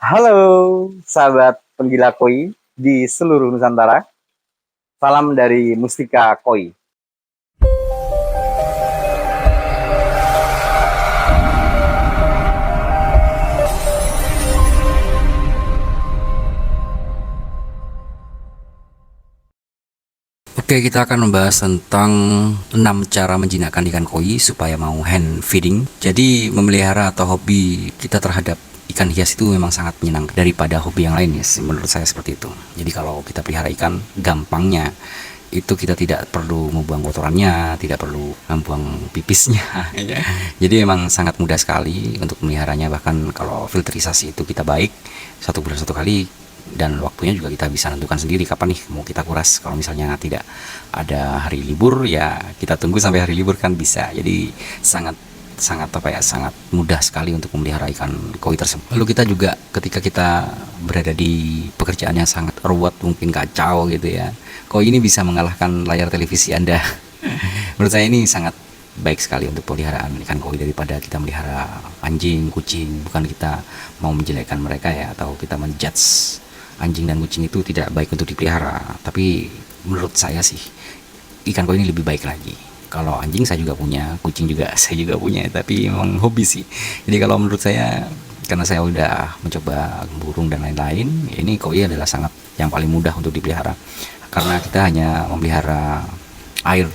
Halo, sahabat penggila koi di seluruh Nusantara. Salam dari Mustika Koi. Oke, kita akan membahas tentang 6 cara menjinakkan ikan koi supaya mau hand feeding. Jadi, memelihara atau hobi kita terhadap ikan hias itu memang sangat menyenangkan daripada hobi yang lain ya, menurut saya seperti itu. Jadi kalau kita pelihara ikan, gampangnya itu kita tidak perlu membuang kotorannya, tidak perlu membuang pipisnya. Jadi memang sangat mudah sekali untuk memeliharanya. Bahkan kalau filterisasi itu kita baik, 1 bulan 1 kali, dan waktunya juga kita bisa tentukan sendiri kapan nih mau kita kuras. Kalau misalnya tidak ada hari libur ya kita tunggu sampai hari libur kan bisa. Jadi sangat sangat sangat mudah sekali untuk memelihara ikan koi tersebut. Lalu kita juga ketika kita berada di pekerjaan yang sangat ruwet, mungkin kacau gitu ya, koi ini bisa mengalahkan layar televisi Anda. Menurut saya ini sangat baik sekali untuk peliharaan ikan koi daripada kita melihara anjing, kucing. Bukan kita mau menjelekkan mereka ya, atau kita menjudge anjing dan kucing itu tidak baik untuk dipelihara, tapi menurut saya sih ikan koi ini lebih baik lagi. Kalau anjing saya juga punya, kucing juga saya juga punya, tapi memang hobi sih. Jadi kalau menurut saya, karena saya udah mencoba burung dan lain-lain, ini koi adalah sangat yang paling mudah untuk dipelihara, karena kita hanya memelihara air,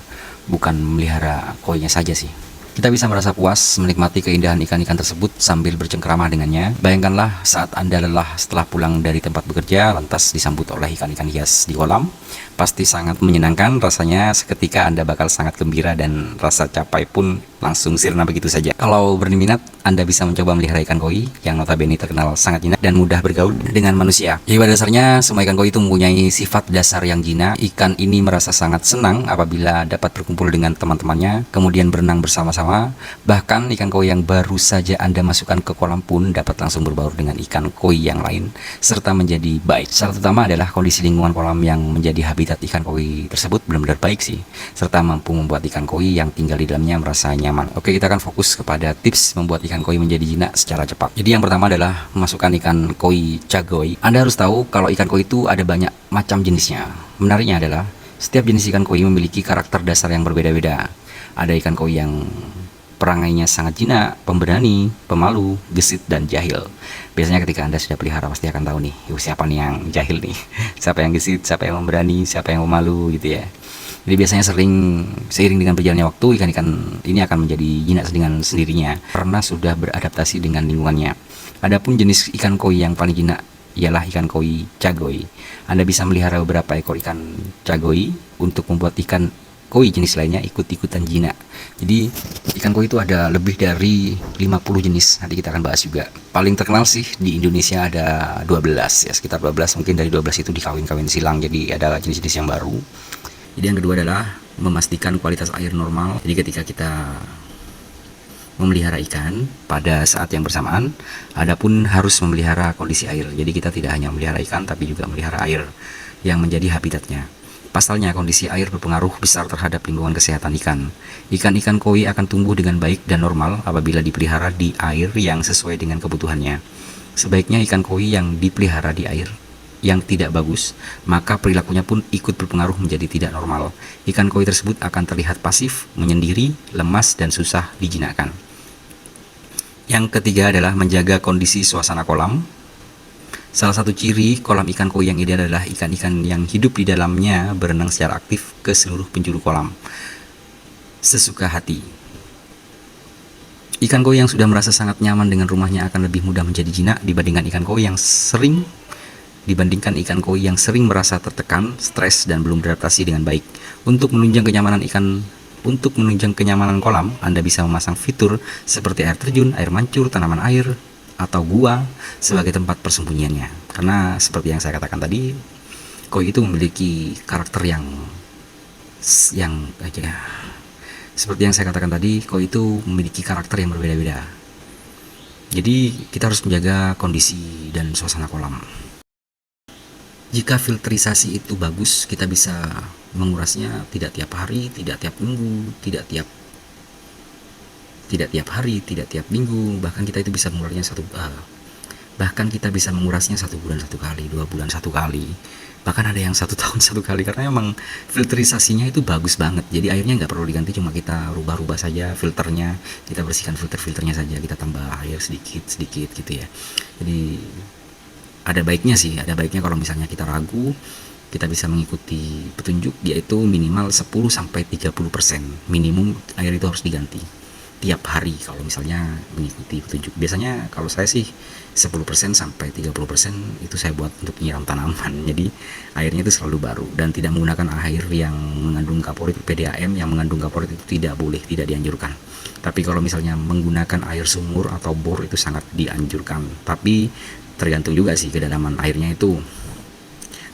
bukan memelihara koinya saja sih. Kita bisa merasa puas menikmati keindahan ikan-ikan tersebut sambil bercengkrama dengannya. Bayangkanlah saat Anda lelah setelah pulang dari tempat bekerja, lantas disambut oleh ikan-ikan hias di kolam. Pasti sangat menyenangkan rasanya, seketika Anda bakal sangat gembira dan rasa capai pun langsung sirna begitu saja. Kalau berminat, Anda bisa mencoba melihara ikan koi yang notabene terkenal sangat jinak dan mudah bergaul dengan manusia. Jadi pada dasarnya semua ikan koi itu mempunyai sifat dasar yang jinak. Ikan ini merasa sangat senang apabila dapat berkumpul dengan teman-temannya, kemudian berenang bersama-sama. Bahkan ikan koi yang baru saja Anda masukkan ke kolam pun dapat langsung berbaur dengan ikan koi yang lain, serta menjadi baik. Salah utama adalah kondisi lingkungan kolam yang menjadi habitat ikan koi tersebut benar-benar baik sih, serta mampu membuat ikan koi yang tinggal di dalamnya merasa nyaman. Oke, kita akan fokus kepada tips membuat ikan koi menjadi jinak secara cepat. Jadi yang pertama adalah memasukkan ikan koi cagoy. Anda harus tahu kalau ikan koi itu ada banyak macam jenisnya. Menariknya adalah setiap jenis ikan koi memiliki karakter dasar yang berbeda-beda. Ada ikan koi yang perangainya sangat jinak, pemberani, pemalu, gesit, dan jahil. Biasanya ketika Anda sudah pelihara pasti akan tahu nih, siapa nih yang jahil nih, siapa yang gesit, siapa yang pemberani, siapa yang pemalu gitu ya. Jadi biasanya seiring dengan berjalannya waktu, ikan-ikan ini akan menjadi jinak dengan sendirinya karena sudah beradaptasi dengan lingkungannya. Adapun jenis ikan koi yang paling jinak ialah ikan koi cagoy. Anda bisa melihara beberapa ekor ikan cagoy untuk membuat ikan koi jenis lainnya ikut-ikutan jinak. Jadi ikan koi itu ada lebih dari 50 jenis, nanti kita akan bahas juga. Paling terkenal sih di Indonesia ada 12 ya, sekitar 12, mungkin dari 12 itu dikawin-kawin silang, jadi ada jenis-jenis yang baru. Jadi yang kedua adalah memastikan kualitas air normal. Jadi ketika kita memelihara ikan pada saat yang bersamaan, adapun harus memelihara kondisi air. Jadi kita tidak hanya memelihara ikan tapi juga memelihara air yang menjadi habitatnya. Pasalnya kondisi air berpengaruh besar terhadap lingkungan kesehatan ikan. Ikan-ikan koi akan tumbuh dengan baik dan normal apabila dipelihara di air yang sesuai dengan kebutuhannya. Sebaiknya ikan koi yang dipelihara di air yang tidak bagus, maka perilakunya pun ikut berpengaruh menjadi tidak normal. Ikan koi tersebut akan terlihat pasif, menyendiri, lemas, dan susah dijinakkan. Yang ketiga adalah menjaga kondisi suasana kolam. Salah satu ciri kolam ikan koi yang ideal adalah ikan-ikan yang hidup di dalamnya berenang secara aktif ke seluruh penjuru kolam, sesuka hati. Ikan koi yang sudah merasa sangat nyaman dengan rumahnya akan lebih mudah menjadi jinak dibandingkan ikan koi yang sering merasa tertekan, stres, dan belum beradaptasi dengan baik. Untuk menunjang kenyamanan kolam, Anda bisa memasang fitur seperti air terjun, air mancur, tanaman air, atau gua sebagai tempat persembunyiannya. Karena seperti yang saya katakan tadi, koi itu memiliki karakter yang berbeda-beda. Jadi kita harus menjaga kondisi dan suasana kolam. Jika filterisasi itu bagus, kita bisa mengurasnya tidak tiap hari, tidak tiap minggu, tidak tiap hari, tidak tiap minggu. Bahkan kita itu bisa mengurasnya Bahkan kita bisa mengurasnya 1 bulan 1 kali, 2 bulan 1 kali, bahkan ada yang 1 tahun 1 kali, karena emang filterisasinya itu bagus banget. Jadi airnya nggak perlu diganti, cuma kita rubah-rubah saja filternya, kita bersihkan filternya saja, kita tambah air sedikit gitu ya. Jadi ada baiknya sih, ada baiknya kalau misalnya kita ragu, kita bisa mengikuti petunjuk, yaitu minimal 10-30% minimum air itu harus diganti tiap hari kalau misalnya mengikuti petunjuk. Biasanya kalau saya sih 10% sampai 30% itu saya buat untuk menyiram tanaman. Jadi airnya itu selalu baru dan tidak menggunakan air yang mengandung kaporit, PDAM yang mengandung kaporit itu tidak boleh, tidak dianjurkan. Tapi kalau misalnya menggunakan air sumur atau bor itu sangat dianjurkan. Tapi tergantung juga sih kedalaman airnya itu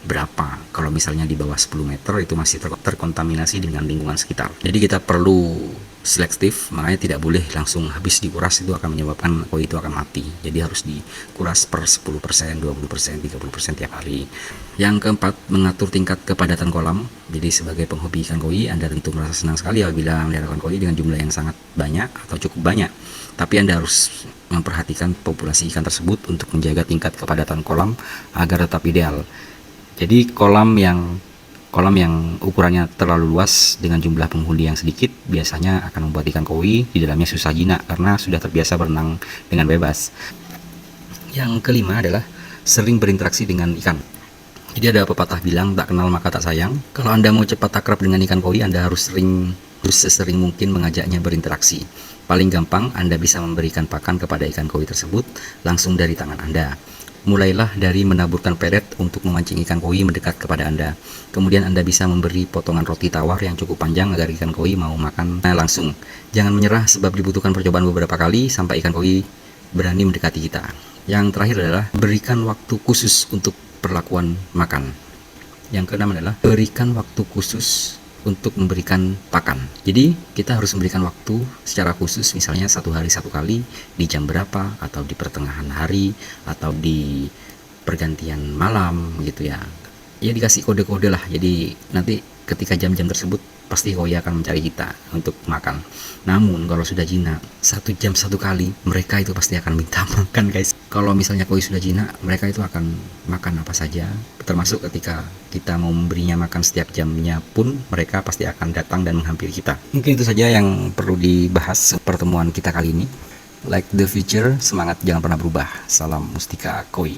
berapa. Kalau misalnya di bawah 10 meter itu masih terkontaminasi dengan lingkungan sekitar. Jadi kita perlu selektif, makanya tidak boleh langsung habis dikuras, itu akan menyebabkan koi itu akan mati. Jadi harus dikuras per 10%, 20%, 30% tiap hari. Yang keempat, mengatur tingkat kepadatan kolam. Jadi sebagai penghobi ikan koi, Anda tentu merasa senang sekali apabila melihara ikan koi dengan jumlah yang sangat banyak atau cukup banyak. Tapi Anda harus memperhatikan populasi ikan tersebut untuk menjaga tingkat kepadatan kolam agar tetap ideal. Jadi kolam yang ukurannya terlalu luas dengan jumlah penghuni yang sedikit biasanya akan membuat ikan koi di dalamnya susah jinak karena sudah terbiasa berenang dengan bebas. Yang kelima adalah sering berinteraksi dengan ikan. Jadi ada pepatah bilang, tak kenal maka tak sayang. Kalau Anda mau cepat akrab dengan ikan koi, Anda harus sesering mungkin mengajaknya berinteraksi. Paling gampang, Anda bisa memberikan pakan kepada ikan koi tersebut langsung dari tangan Anda. Mulailah dari menaburkan pelet untuk memancing ikan koi mendekat kepada Anda. Kemudian Anda bisa memberi potongan roti tawar yang cukup panjang agar ikan koi mau makan langsung. Jangan menyerah sebab dibutuhkan percobaan beberapa kali sampai ikan koi berani mendekati kita. Yang terakhir adalah berikan waktu khusus untuk perlakuan makan. Yang keenam adalah berikan waktu khusus untuk memberikan pakan. Jadi kita harus memberikan waktu secara khusus, misalnya 1 hari 1 kali di jam berapa, atau di pertengahan hari, atau di pergantian malam gitu ya. Ya dikasih kode-kode lah. Jadi nanti ketika jam-jam tersebut pasti koi akan mencari kita untuk makan. Namun kalau sudah jinak 1 jam 1 kali, mereka itu pasti akan minta makan guys. Kalau misalnya koi sudah jinak, mereka itu akan makan apa saja, termasuk ketika kita mau memberinya makan setiap jamnya pun mereka pasti akan datang dan menghampiri kita. Mungkin itu saja yang perlu dibahas pertemuan kita kali ini. Like the future, semangat jangan pernah berubah. Salam Mustika Koi.